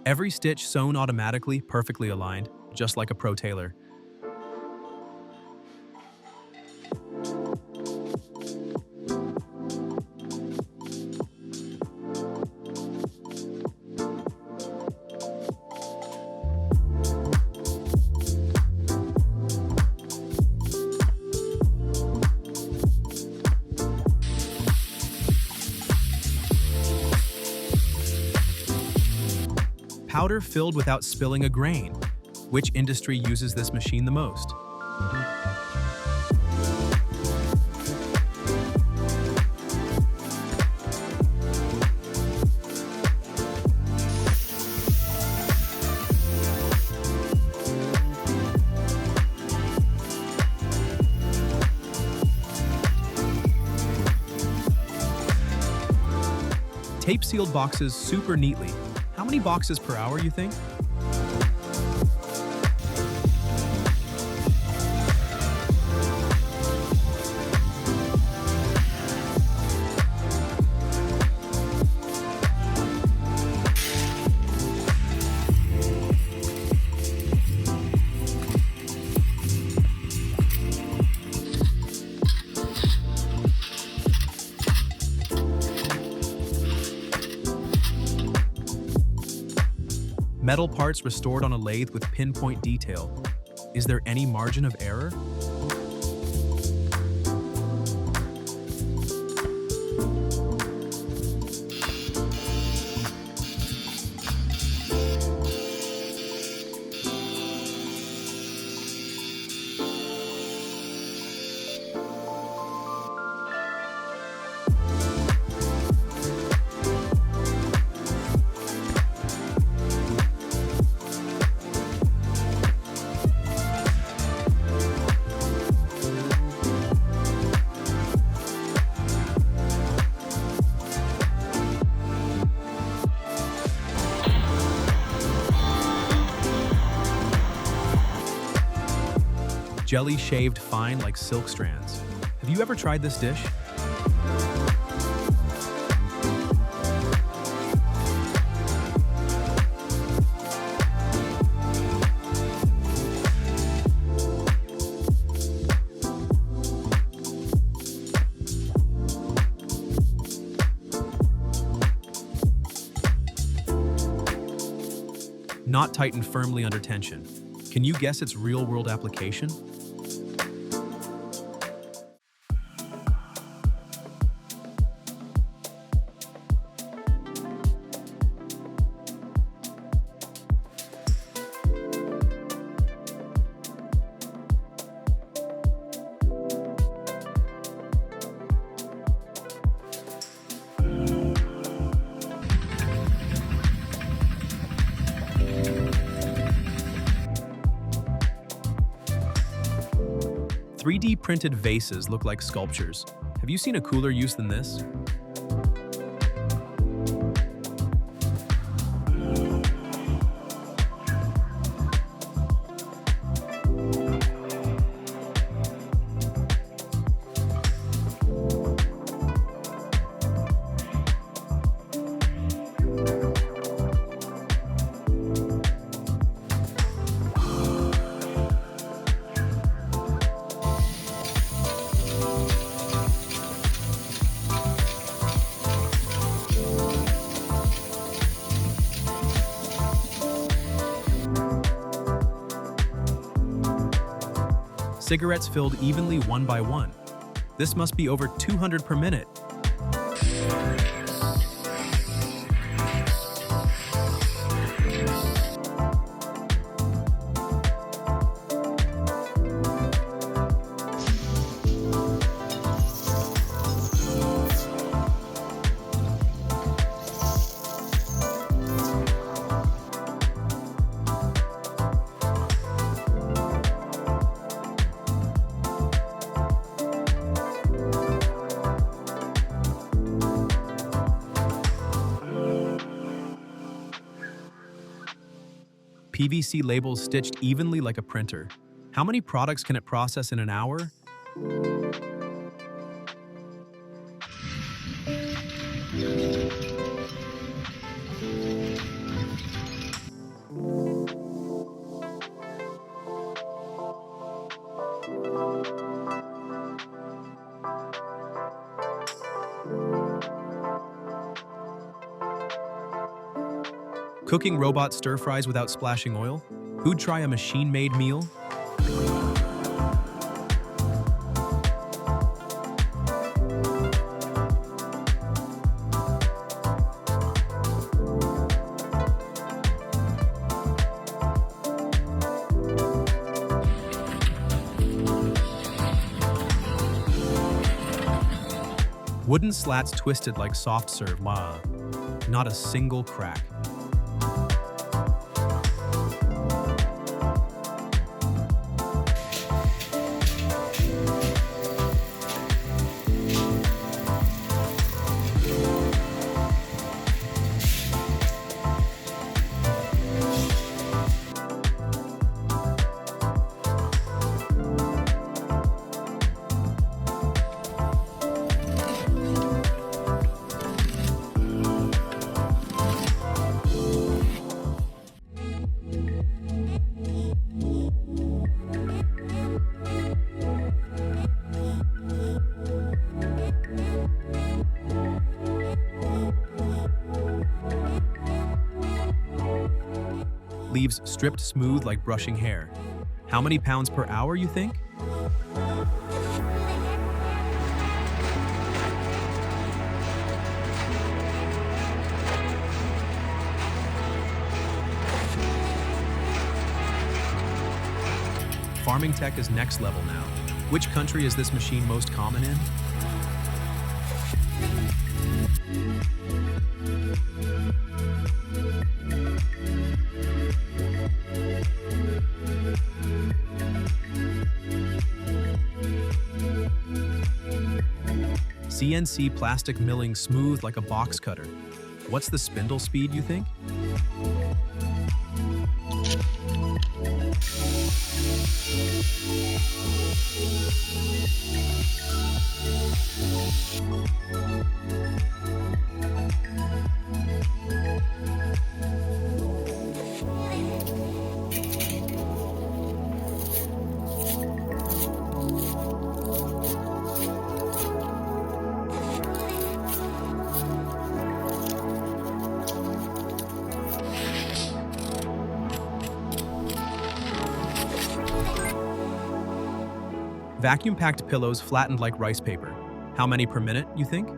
Every stitch sewn automatically, perfectly aligned, just like a pro tailor. Powder filled without spilling a grain. Which industry uses this machine the most? Tape sealed boxes super neatly. How many boxes per hour, you think? Metal parts restored on a lathe with pinpoint detail. Is there any margin of error? Jelly shaved fine like silk strands. Have you ever tried this dish? Not tightened firmly under tension. Can you guess its real-world application? "3D printed vases look like sculptures. Have you seen a cooler use than this? Cigarettes filled evenly one by one. This must be over 200 per minute. PVC labels stitched evenly like a printer. How many products can it process in an hour? Cooking robot stir-fries without splashing oil? Who'd try a machine-made meal? Wooden slats twisted like soft serve, not a single crack. Leaves stripped smooth like brushing hair. How many pounds per hour, you think? Farming tech is next level now. Which country is this machine most common in? CNC plastic milling smooth like a box cutter. What's the spindle speed, you think? Vacuum-packed pillows flattened like rice paper. How many per minute, you think?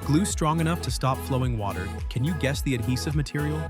Glue strong enough to stop flowing water. Can you guess the adhesive material?